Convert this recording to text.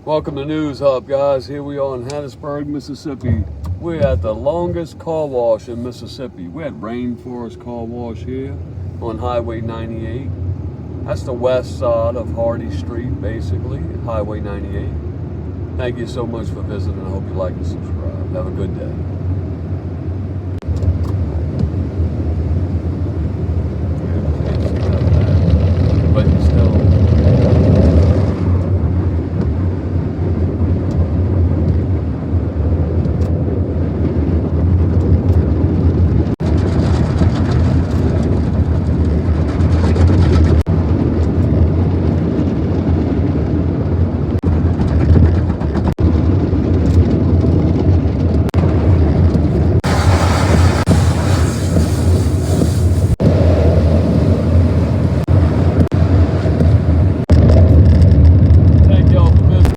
Welcome to News Hub, guys. Here we are in Hattiesburg, Mississippi. We're at the longest car wash in Mississippi. We're at Rainforest Car Wash here on Highway 98. That's the west side of Hardy Street, basically, Highway 98. Thank you so much for visiting. I hope you like and subscribe. Have a good day.